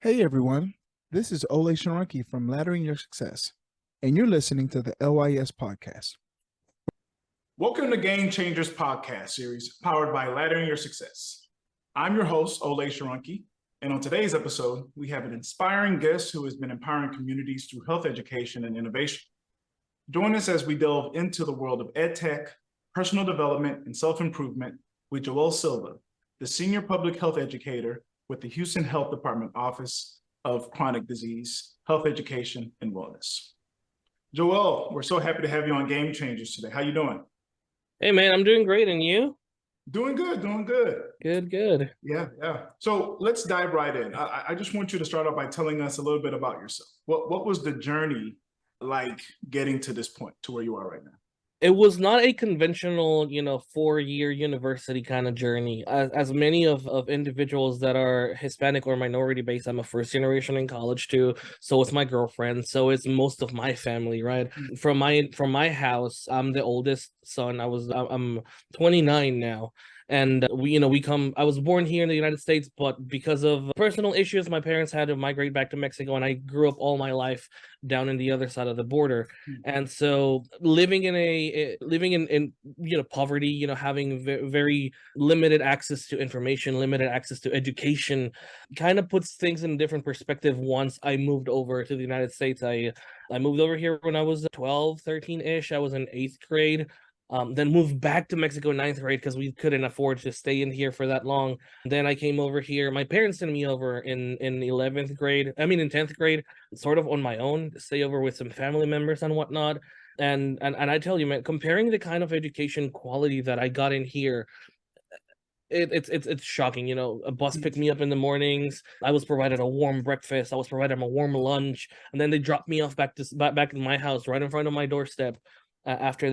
Hey everyone, this is LYS from Laddering Your Success, and you're listening to the LYS Podcast. Welcome to Game Changers Podcast series powered by Laddering Your Success. I'm your host, LYS, and on today's episode, we have an inspiring guest who has been empowering communities through health education and innovation. Join us as we delve into the world of EdTech, personal development, and self-improvement with Joel Silva, the Senior Public Health Educator with the Houston Health Department Office of Chronic Disease, Health Education, and Wellness. Joel, we're so happy to have you on Game Changers today. How you doing? Hey, man, I'm doing great. And you? Doing good, doing good. Good. Yeah. So let's dive right in. I just want you to start off by telling us a little bit about yourself. What was the journey like getting to this point, to where you are right now? It was not a conventional, 4-year university kind of journey. As many of individuals that are Hispanic or minority based, I'm a first generation in college too. So it's my girlfriend. So it's most of my family, right? Mm-hmm. From my house, I'm the oldest son. I'm 29 now. And I was born here in the United States, but because of personal issues, my parents had to migrate back to Mexico, and I grew up all my life down in the other side of the border. And so living in poverty, having very limited access to information, limited access to education, kind of puts things in a different perspective. Once I moved over to the United States, I moved over here when I was 12, 13-ish. I was in 8th grade. Then moved back to Mexico in 9th grade because we couldn't afford to stay in here for that long. Then I came over here. My parents sent me over in 10th grade, sort of on my own, to stay over with some family members and whatnot. And I tell you, man, comparing the kind of education quality that I got in here, it's shocking. A bus picked me up in the mornings. I was provided a warm breakfast. I was provided a warm lunch, and then they dropped me off back to my house right in front of my doorstep. After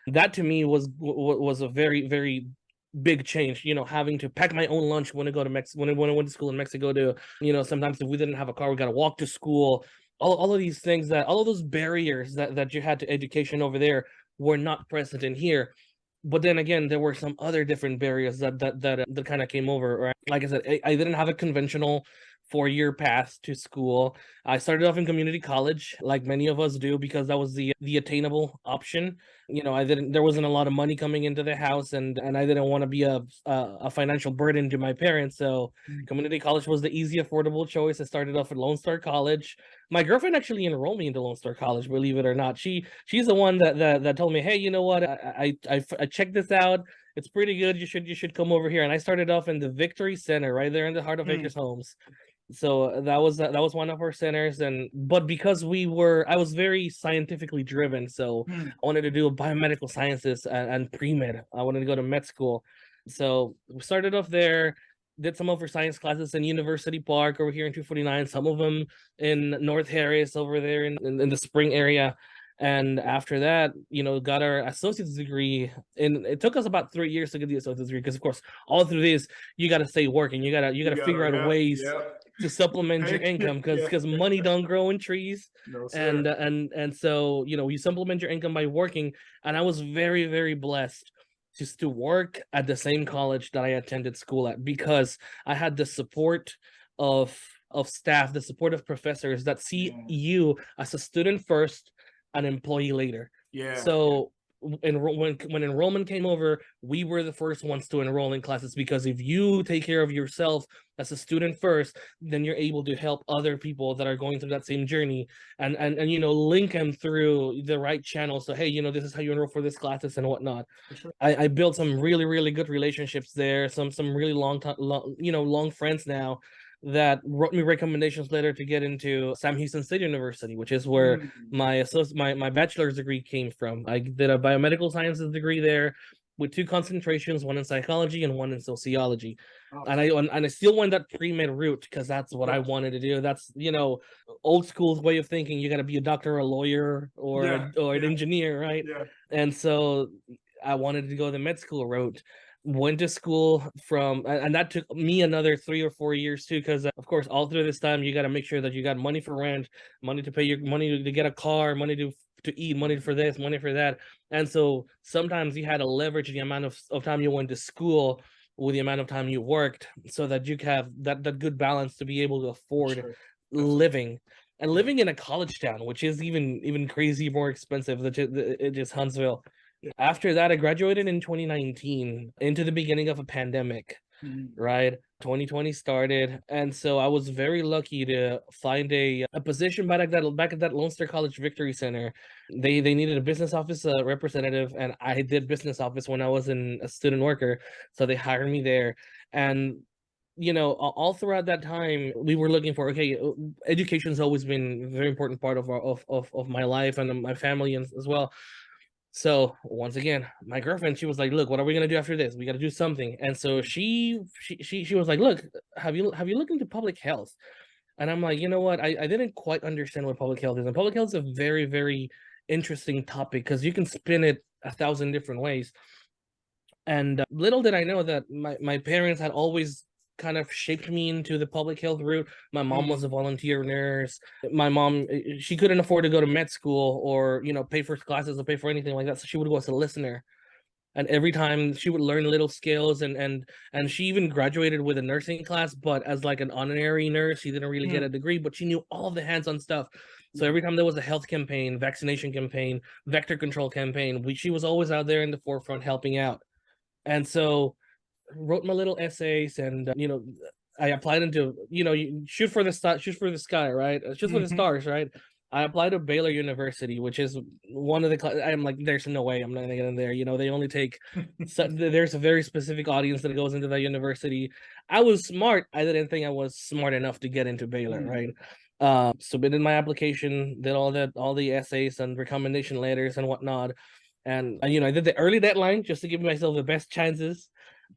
that to me was a very, very big change. Having to pack my own lunch when I go to Mexico, when I went to school in Mexico. To sometimes if we didn't have a car, we got to walk to school. All of these things, all of those barriers that you had to education over there were not present in here. But then again, there were some other different barriers that kind of came over. Right? Like I said, I didn't have a conventional 4-year path to school. I started off in community college, like many of us do, because that was the attainable option. There wasn't a lot of money coming into the house, and I didn't want to be a financial burden to my parents. So community college was the easy, affordable choice. I started off at Lone Star College. My girlfriend actually enrolled me into Lone Star College, believe it or not. She's the one that told me, hey, you know what? I checked this out. It's pretty good. You should come over here. And I started off in the Victory Center, right there in the heart of Acres Homes. So that was one of our centers, but because I was very scientifically driven, so I wanted to do biomedical sciences and pre-med. I wanted to go to med school, so we started off there. Did some of our science classes in University Park over here in 249, some of them in North Harris over there in the Spring area. And after that, got our associate's degree. And it took us about 3 years to get the associate's degree, because of course, all through this, you got to stay working. You got to figure out ways to supplement your income, because money don't grow in trees. No, and so you supplement your income by working. And I was very, very blessed just to work at the same college that I attended school at, because I had the support of staff, the support of professors that see you as a student first, an employee later. So when enrollment came over, we were the first ones to enroll in classes, because if you take care of yourself as a student first, then you're able to help other people that are going through that same journey, and link them through the right channel. So hey, this is how you enroll for this classes and whatnot. Sure. I built some really, really good relationships there, some really long friends now, that wrote me recommendations later to get into Sam Houston State University, which is where my bachelor's degree came from. I did a biomedical sciences degree there with 2 concentrations, one in psychology and one in sociology. And I still went that pre-med route, because that's what I wanted to do. That's old school's way of thinking. You got to be a doctor, a lawyer, or an engineer, right? And so I wanted to go the med school route. Went to school and that took me another 3 or 4 years too, because of course all through this time you got to make sure that you got money for rent, money to pay money to get a car, money to eat, money for this, money for that. And so sometimes you had to leverage the amount of time you went to school with the amount of time you worked, so that you have that good balance to be able to afford Sure. living. And living in a college town, which is even crazy more expensive, it just Huntsville. Yeah. After that, I graduated in 2019 into the beginning of a pandemic, right? 2020 started, and so I was very lucky to find a position back at that Lone Star College Victory Center. They needed a business office representative, and I did business office when I was a student worker, so they hired me there. And all throughout that time, we were looking for, okay, education's always been a very important part of my life and my family as well. So once again, my girlfriend, she was like, look, what are we gonna do after this? We gotta do something. And so she was like, look, have you looked into public health? And I'm like, you know what? I didn't quite understand what public health is. And public health is a very, very interesting topic because you can spin it 1,000 different ways. And little did I know that my parents had always kind of shaped me into the public health route. My mom was a volunteer nurse. My mom, she couldn't afford to go to med school or, pay for classes or pay for anything like that. So she would go as a listener. And every time she would learn little skills and she even graduated with a nursing class, but as like an honorary nurse, she didn't really get a degree, but she knew all of the hands-on stuff. So every time there was a health campaign, vaccination campaign, vector control campaign, she was always out there in the forefront helping out. And so wrote my little essays, and I applied into you shoot for the sky, right? Shoot for the stars, right? I applied to Baylor University, which is one of the I'm like, there's no way I'm not gonna get in there. They only take there's a very specific audience that goes into that university. I was smart. I didn't think I was smart enough to get into Baylor, right? Submitted my application, did all the essays and recommendation letters and whatnot. And I did the early deadline just to give myself the best chances.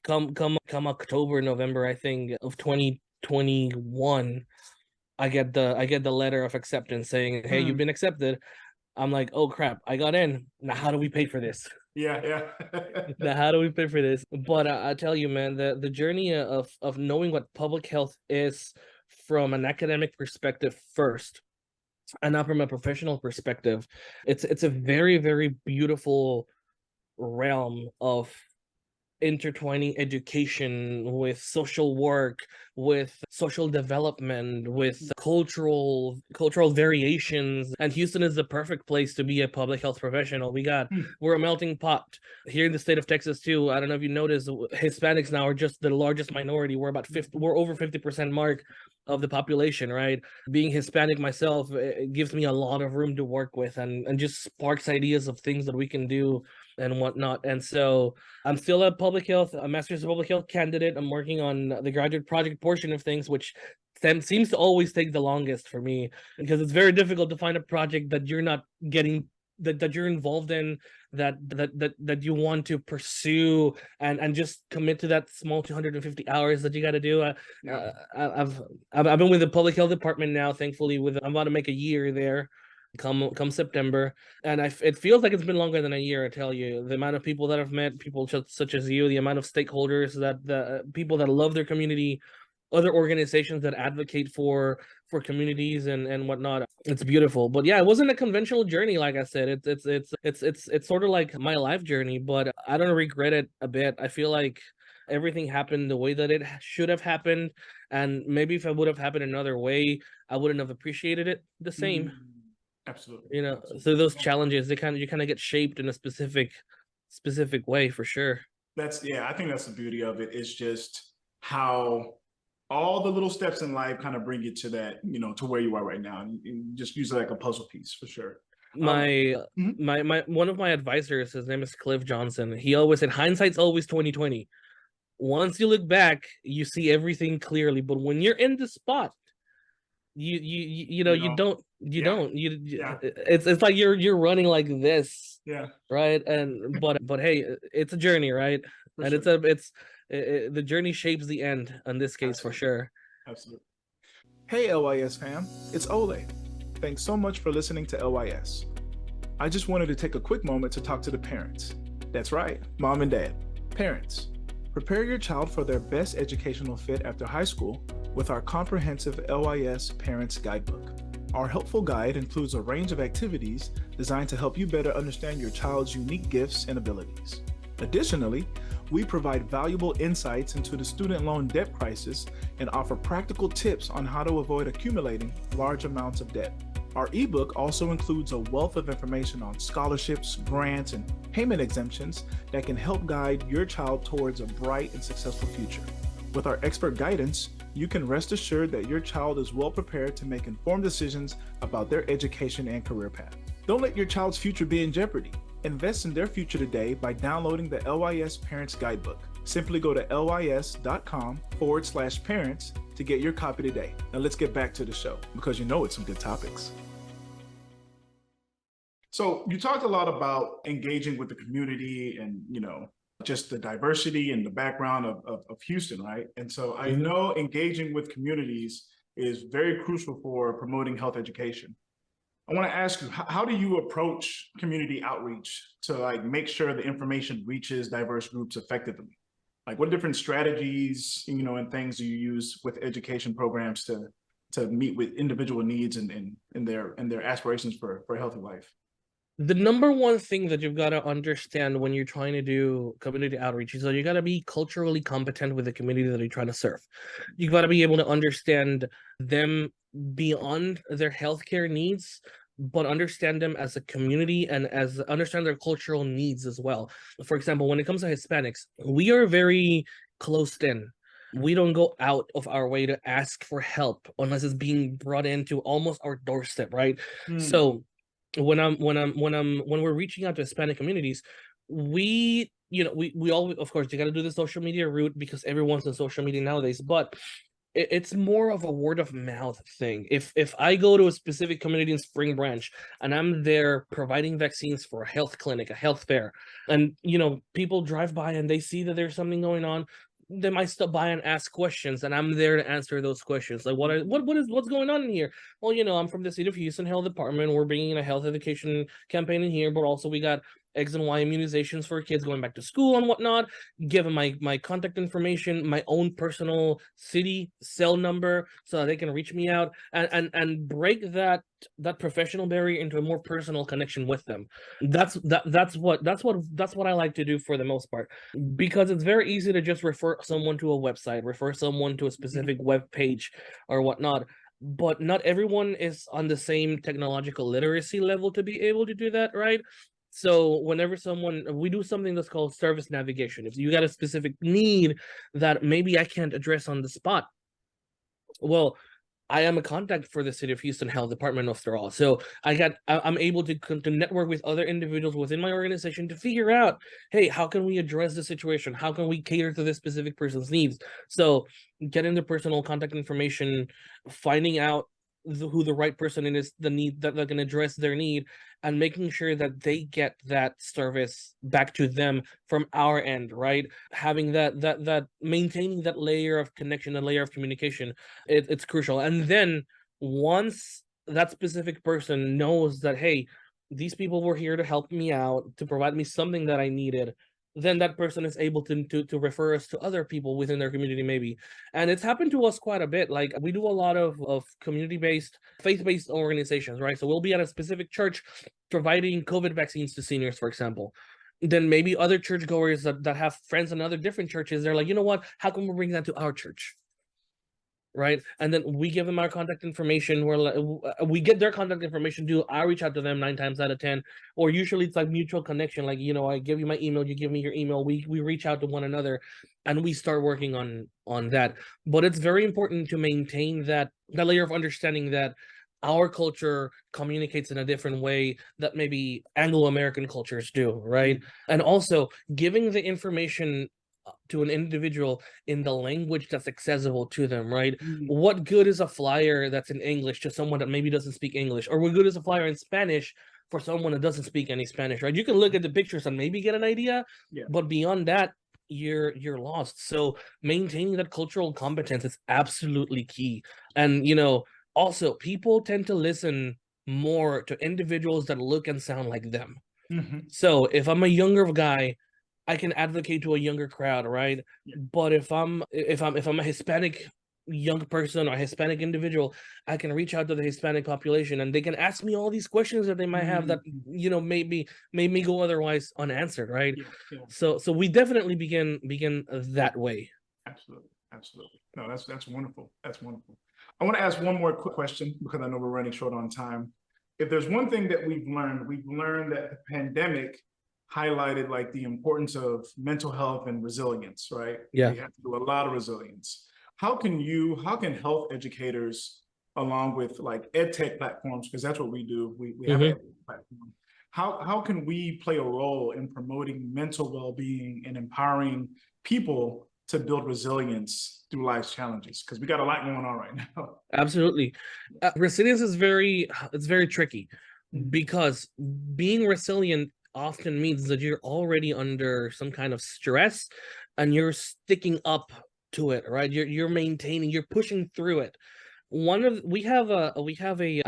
Come October, November, I think, of 2021, I get the letter of acceptance saying, hey, you've been accepted. I'm like, oh crap, I got in. Now how do we pay for this? Yeah. Now how do we pay for this? But I tell you, man, the journey of knowing what public health is from an academic perspective first, and not from a professional perspective, it's a very, very beautiful realm of intertwining education with social work, with social development, with cultural variations. And Houston is the perfect place to be a public health professional. We're a melting pot here in the state of Texas too. I don't know if you noticed, Hispanics now are just the largest minority. We're over 50% mark of the population, right? Being Hispanic myself, it gives me a lot of room to work with and just sparks ideas of things that we can do and whatnot. And so I'm still a master's of public health candidate. I'm working on the graduate project portion of things, which seems to always take the longest for me, because it's very difficult to find a project that you're not getting, that you're involved in, that you want to pursue and just commit to that small 250 hours that you got to do. I've been with the public health department now, thankfully, I'm about to make a year there come September, and it feels like it's been longer than a year. I tell you, the amount of people that I've met, people such as you, the amount of stakeholders, that the people that love their community, other organizations that advocate for communities and whatnot. It's beautiful. But yeah, it wasn't a conventional journey. Like I said, it's sort of like my life journey, but I don't regret it a bit. I feel like everything happened the way that it should have happened, and maybe if it would have happened another way, I wouldn't have appreciated it the same. Absolutely. So those challenges, you kind of get shaped in a specific way, for sure. I think that's the beauty of it, is just how all the little steps in life kind of bring you to that, to where you are right now, and just use it like a puzzle piece, for sure. My one of my advisors, his name is Cliff Johnson. He always said, hindsight's always 20/20. Once you look back, you see everything clearly, but when you're in the spot, you don't. It's like you're running like this, right? And but hey, it's a journey, right? For and sure. The journey shapes the end in this case. Absolutely. For sure. Absolutely. Hey LYS fam, it's Ole. Thanks so much for listening to LYS. I just wanted to take a quick moment to talk to the parents. That's right, mom and dad. Parents, prepare your child for their best educational fit after high school with our comprehensive LYS Parents Guidebook. Our helpful guide includes a range of activities designed to help you better understand your child's unique gifts and abilities. Additionally, we provide valuable insights into the student loan debt crisis and offer practical tips on how to avoid accumulating large amounts of debt. Our ebook also includes a wealth of information on scholarships, grants, and payment exemptions that can help guide your child towards a bright and successful future. With our expert guidance, you can rest assured that your child is well prepared to make informed decisions about their education and career path. Don't let your child's future be in jeopardy. Invest in their future today by downloading the LYS Parents Guidebook. Simply go to lys.com/parents to get your copy today. Now let's get back to the show because you know it's some good topics. So you talked a lot about engaging with the community and, just the diversity and the background of Houston, right? And so I know engaging with communities is very crucial for promoting health education. I want to ask you, how do you approach community outreach to make sure the information reaches diverse groups effectively? What different strategies, and things do you use with education programs to meet with individual needs and their aspirations for a healthy life? The number one thing that you've got to understand when you're trying to do community outreach is that you got to be culturally competent with the community that you're trying to serve. You've got to be able to understand them beyond their healthcare needs, but understand them as a community and understand their cultural needs as well. For example, when it comes to Hispanics, we are very closed in. We don't go out of our way to ask for help unless it's being brought into almost our doorstep, right? So when we're reaching out to Hispanic communities, we all, of course, you got to do the social media route because everyone's on social media nowadays, but it's more of a word of mouth thing. If I go to a specific community in Spring Branch and I'm there providing vaccines for a health clinic, a health fair, and people drive by and they see that there's something going on, they might stop by and ask questions, and I'm there to answer those questions. What's going on in here? Well, I'm from the City of Houston Health Department. We're bringing a health education campaign in here, but also we got X and Y immunizations for kids going back to school and whatnot. Give them my contact information, my own personal city cell number, so that they can reach me out and break that professional barrier into a more personal connection with them. That's what I like to do for the most part, because it's very easy to just refer someone to a website, refer someone to a specific web page or whatnot. But not everyone is on the same technological literacy level to be able to do that, right? So whenever we do something that's called service navigation. If you got a specific need that maybe I can't address on the spot, well, I am a contact for the City of Houston Health Department after all. So I'm able to network with other individuals within my organization to figure out, hey, how can we address the situation? How can we cater to this specific person's needs? So getting the personal contact information, finding out who the right person is, the need that can address their need, and making sure that they get that service back to them from our end, right? Having that maintaining that layer of connection, that layer of communication, it's crucial. And then once that specific person knows that, hey, these people were here to help me out, to provide me something that I needed, then that person is able to refer us to other people within their community, maybe. And it's happened to us quite a bit. We do a lot of community-based, faith-based organizations, right? So we'll be at a specific church providing COVID vaccines to seniors, for example. Then maybe other churchgoers that have friends in other different churches, they're like, you know what, how can we bring that to our church? Right? And then we give them our contact information. We get their contact information too. I reach out to them 9 times out of 10, or usually it's like mutual connection. I give you my email, you give me your email. We reach out to one another, and we start working on that. But it's very important to maintain that layer of understanding that our culture communicates in a different way that maybe Anglo-American cultures do, right? And also giving the information to an individual in the language that's accessible to them, right? What good is a flyer that's in English to someone that maybe doesn't speak English? Or what good is a flyer in Spanish for someone that doesn't speak any Spanish, right? You can look at the pictures and maybe get an idea, but beyond that, you're lost. So maintaining that cultural competence is absolutely key. And also people tend to listen more to individuals that look and sound like them. So if I'm a younger guy, I can advocate to a younger crowd, right? But if I'm a Hispanic young person or Hispanic individual, I can reach out to the Hispanic population and they can ask me all these questions that they might have that, maybe made me go otherwise unanswered, right? Yeah. So we definitely begin that way. Absolutely. No, that's wonderful. That's wonderful. I want to ask one more quick question because I know we're running short on time. If there's one thing that we've learned that the pandemic highlighted like the importance of mental health and resilience, right? Yeah. We have to do a lot of resilience. How can health educators, along with like EdTech platforms, because that's what we do, we have an EdTech platform. How can we play a role in promoting mental well-being and empowering people to build resilience through life's challenges? Because we got a lot going on right now. Absolutely. Resilience is very tricky because being resilient often means that you're already under some kind of stress and you're sticking up to it, right? You're maintaining, you're pushing through it. We have a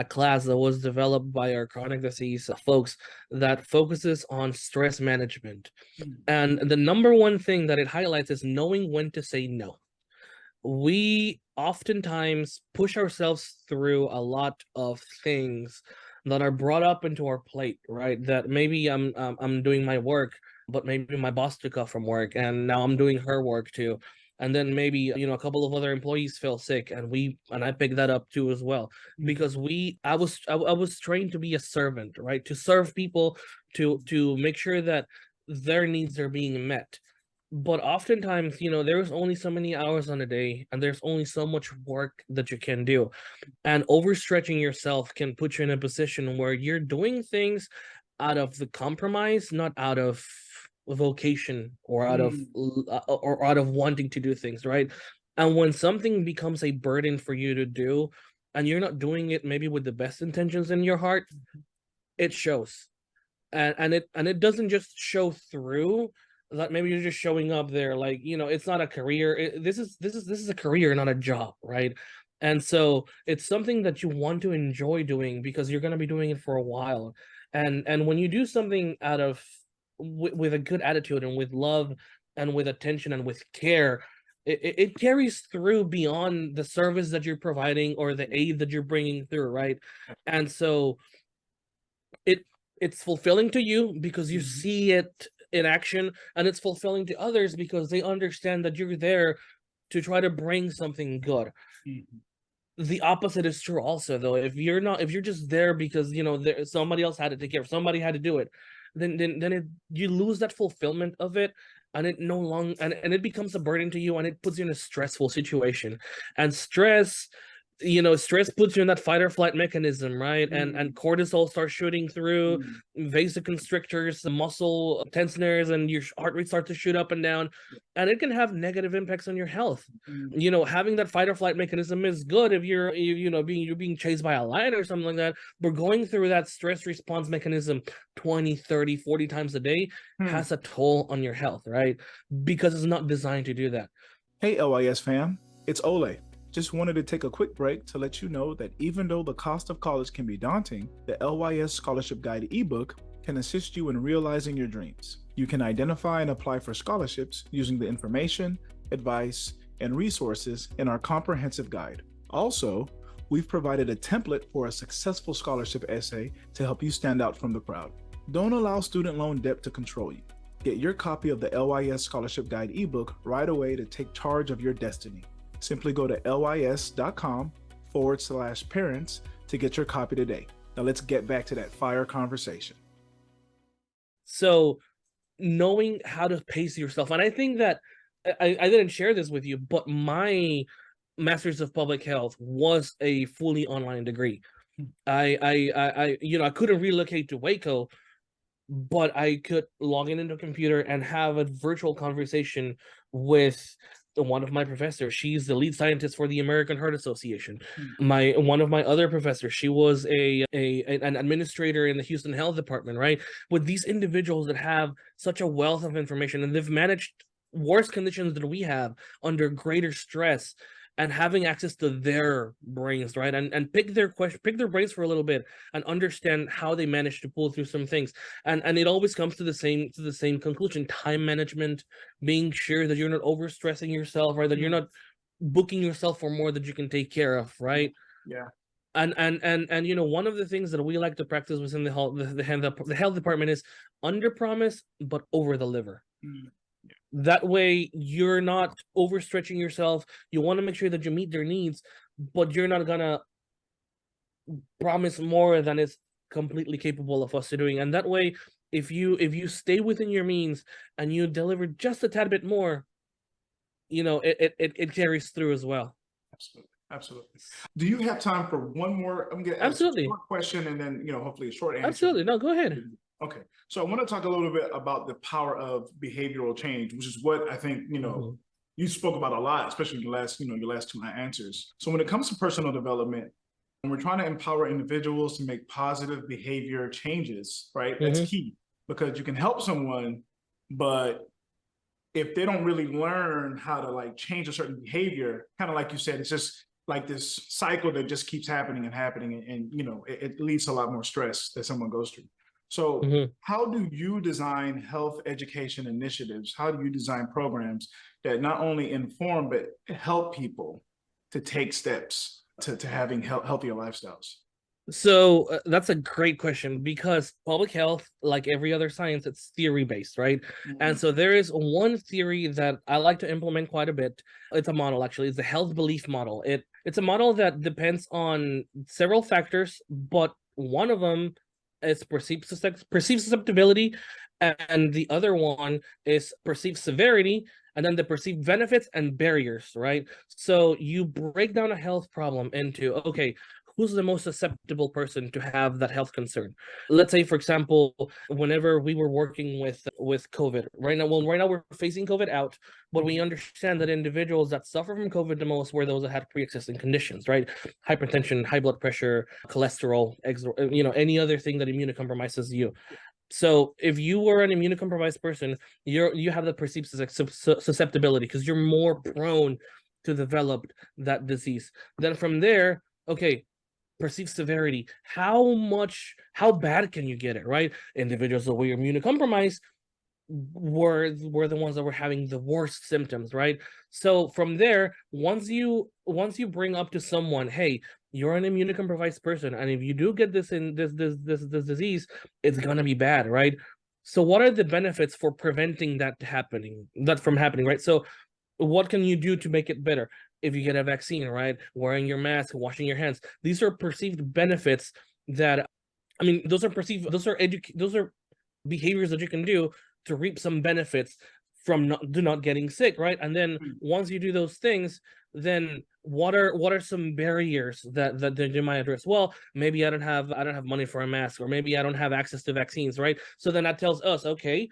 class that was developed by our chronic disease folks that focuses on stress management. And the number one thing that it highlights is knowing when to say no. We oftentimes push ourselves through a lot of things that are brought up into our plate, right? That maybe I'm doing my work, but maybe my boss took off from work and now I'm doing her work too. And then maybe, a couple of other employees fell sick and I picked that up too as well. Because I was trained to be a servant, right? To serve people, to make sure that their needs are being met. But oftentimes, there's only so many hours on a day and there's only so much work that you can do. And overstretching yourself can put you in a position where you're doing things out of the compromise, not out of vocation or out of wanting to do things, right? And when something becomes a burden for you to do and you're not doing it maybe with the best intentions in your heart, it shows. And it doesn't just show through that maybe you're just showing up there like, it's not a career. This is a career, not a job, right? And so it's something that you want to enjoy doing because you're going to be doing it for a while. And when you do something out of with a good attitude and with love and with attention and with care, it carries through beyond the service that you're providing or the aid that you're bringing through, right? And so it's fulfilling to you because you see it in action, and it's fulfilling to others because they understand that you're there to try to bring something good. The opposite is true also, though. If you're just there because somebody else had to take care of, somebody had to do it, then you lose that fulfillment of it, and it no longer and it becomes a burden to you, and it puts you in a stressful situation. And stress puts you in that fight or flight mechanism, right? And cortisol starts shooting through, vasoconstrictors, the muscle tensioners, and your heart rate starts to shoot up and down, and it can have negative impacts on your health. Having that fight or flight mechanism is good if you're being chased by a lion or something like that, but going through that stress response mechanism 20, 30, 40 times a day has a toll on your health, right? Because it's not designed to do that. Hey, LYS fam, it's Ole. Just wanted to take a quick break to let you know that even though the cost of college can be daunting, the LYS Scholarship Guide ebook can assist you in realizing your dreams. You can identify and apply for scholarships using the information, advice, and resources in our comprehensive guide. Also, we've provided a template for a successful scholarship essay to help you stand out from the crowd. Don't allow student loan debt to control you. Get your copy of the LYS Scholarship Guide ebook right away to take charge of your destiny. Simply go to lys.com/parents to get your copy today. Now let's get back to that fire conversation. So knowing how to pace yourself, and I think that I didn't share this with you, but my Master's of Public Health was a fully online degree. I couldn't relocate to Waco, but I could log into a computer and have a virtual conversation with one of my professors. She's the lead scientist for the American Heart Association. One of my other professors, she was an administrator in the Houston Health Department, right? With these individuals that have such a wealth of information, and they've managed worse conditions than we have under greater stress, and having access to their brains, right? And pick their brains for a little bit and understand how they manage to pull through some things. And it always comes to the same conclusion: time management, being sure that you're not overstressing yourself, right? That you're not booking yourself for more that you can take care of, right? Yeah. And one of the things that we like to practice within the health department is under promise but over deliver. Mm. That way you're not overstretching yourself. You want to make sure that you meet their needs, but you're not gonna promise more than it's completely capable of us doing. And that way, if you stay within your means and you deliver just a tad bit more, it carries through as well. Absolutely. Absolutely. Do you have time for one more? I'm going to ask Absolutely. a short question and then, hopefully a short answer. Absolutely. No, go ahead. Okay. So I want to talk a little bit about the power of behavioral change, which is what I think, you spoke about a lot, especially in your last two answers. So when it comes to personal development, and we're trying to empower individuals to make positive behavior changes, right? That's key, because you can help someone, but if they don't really learn how to like change a certain behavior, kind of like you said, it's just like this cycle that just keeps happening and happening. And it leads to a lot more stress that someone goes through. So how do you design health education initiatives? How do you design programs that not only inform, but help people to take steps to having healthier lifestyles? So that's a great question, because public health, like every other science, it's theory based, right? And so there is one theory that I like to implement quite a bit. It's a model, actually. It's the health belief model. It's a model that depends on several factors, but one of them is perceived susceptibility, and the other one is perceived severity, and then the perceived benefits and barriers, right? So you break down a health problem into, okay, who's the most susceptible person to have that health concern? Let's say, for example, whenever we were working with COVID, right now we're facing COVID out, but we understand that individuals that suffer from COVID the most were those that had pre-existing conditions, right? Hypertension, high blood pressure, cholesterol, any other thing that immunocompromises you. So if you were an immunocompromised person, you have the perceived susceptibility because you're more prone to develop that disease. Then from there, okay, perceived severity. How bad can you get it, right? Individuals that were immunocompromised were the ones that were having the worst symptoms, right? So from there, once you bring up to someone, hey, you're an immunocompromised person, and if you do get this disease, it's gonna be bad, right? So what are the benefits for preventing that from happening, right? So what can you do to make it better? If you get a vaccine, right? Wearing your mask, washing your hands. These are perceived benefits that, those are behaviors that you can do to reap some benefits from not getting sick, right? And then once you do those things, then what are some barriers that you might address? Well, maybe I don't have money for a mask, or maybe I don't have access to vaccines, right? So then that tells us, okay,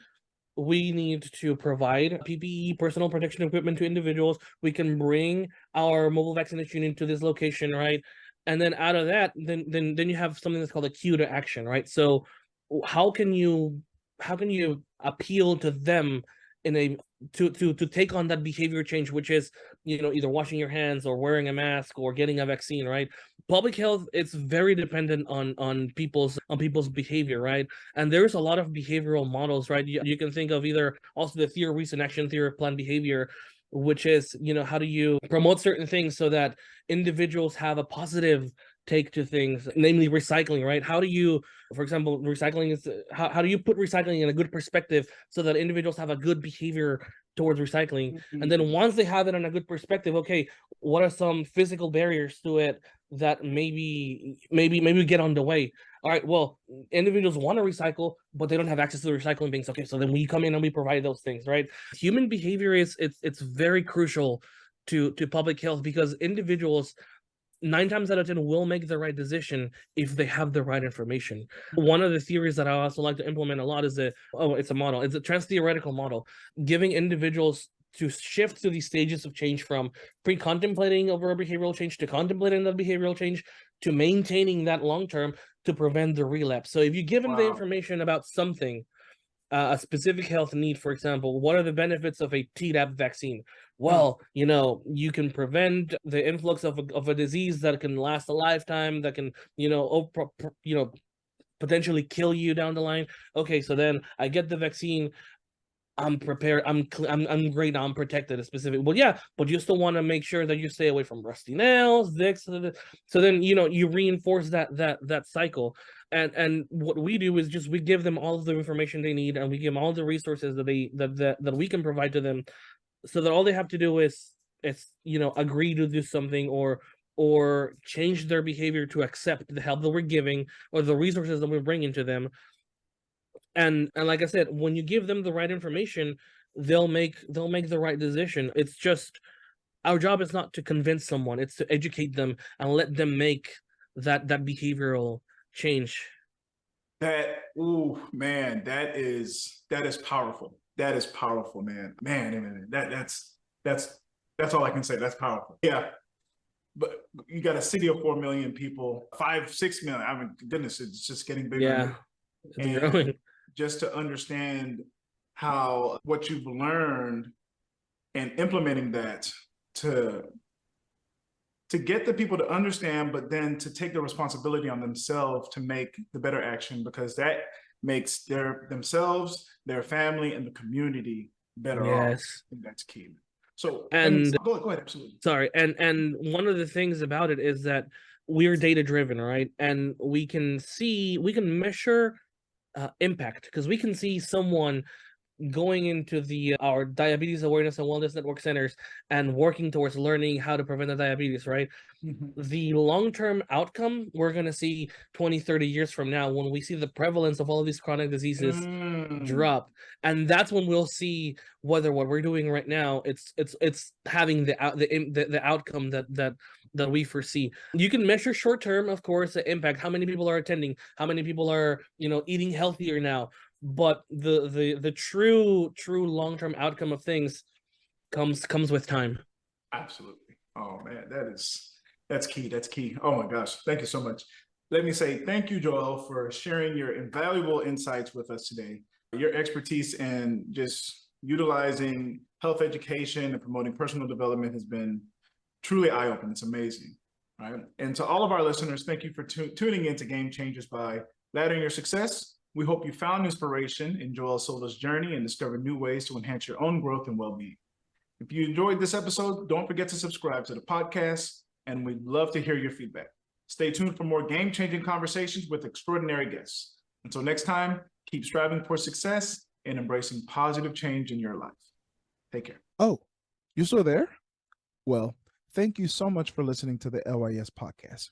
we need to provide PPE, personal protection equipment, to individuals. We can bring our mobile vaccination unit to this location, right? And then out of that, then you have something that's called a cue to action, right? So how can you appeal to them to take on that behavior change, which is either washing your hands or wearing a mask or getting a vaccine, right? Public health, it's very dependent on people's behavior, right? And there's a lot of behavioral models, right? You can think of either also the theory of reason, action, theory of planned behavior, which is how do you promote certain things so that individuals have a positive take to things, namely recycling, right? How do you, for example, recycling is how do you put recycling in a good perspective so that individuals have a good behavior towards recycling? And then once they have it in a good perspective, okay, what are some physical barriers to it that maybe get on the way? All right, well, individuals want to recycle, but they don't have access to the recycling things. Okay, so then we come in and we provide those things, right? Human behavior it's very crucial to public health, because individuals 9 times out of 10 will make the right decision if they have the right information. One of the theories that I also like to implement a lot is it's a model. It's a trans-theoretical model, giving individuals to shift to these stages of change from pre-contemplating over a behavioral change to contemplating the behavioral change to maintaining that long-term to prevent the relapse. So if you give them the information about something, a specific health need, for example, what are the benefits of a Tdap vaccine? Well, you can prevent the influx of a disease that can last a lifetime, that can, potentially kill you down the line. Okay, so then I get the vaccine. I'm prepared. I'm great. I'm protected. A specific. Well, yeah, but you still want to make sure that you stay away from rusty nails, this. So then you reinforce that cycle. And what we do is just we give them all of the information they need, and we give them all the resources that we can provide to them, so that all they have to do is agree to do something or change their behavior to accept the help that we're giving or the resources that we're bringing to them. And like I said, when you give them the right information, they'll make the right decision. It's just our job is not to convince someone, it's to educate them and let them make that behavioral change. Man, that is powerful. That is powerful, man. That's all I can say. That's powerful. Yeah. But you got a city of 4 million people, 5-6 million. I mean, goodness, it's just getting bigger. Yeah, it's growing. Just to understand how what you've learned and implementing that to get the people to understand, but then to take the responsibility on themselves to make the better action, because that makes themselves, their family, and the community better off. Yes. I think that's key. So and go ahead, absolutely. Sorry, and one of the things about it is that we're data driven, right? And we can measure impact, because we can see someone going into our diabetes awareness and wellness network centers and working towards learning how to prevent the diabetes, right? Mm-hmm. The long-term outcome we're going to see 20-30 years from now, when we see the prevalence of all of these chronic diseases drop, and that's when we'll see whether what we're doing right now it's having the outcome that we foresee. You can measure short-term, of course, the impact, how many people are attending, how many people are eating healthier now, but the true long-term outcome of things comes with time. Absolutely. Oh man, that's key. That's key. Oh my gosh, thank you so much. Let me say thank you, Joel, for sharing your invaluable insights with us today. Your expertise in just utilizing health education and promoting personal development has been truly eye-opening. It's amazing. Right. And to all of our listeners, thank you for tuning in to Game Changers by Laddering Your Success. We hope you found inspiration in Joel Silva's journey and discovered new ways to enhance your own growth and well-being. If you enjoyed this episode, don't forget to subscribe to the podcast, and we'd love to hear your feedback. Stay tuned for more game-changing conversations with extraordinary guests. Until next time, keep striving for success and embracing positive change in your life. Take care. Oh, you still there? Well, thank you so much for listening to the LYS Podcast.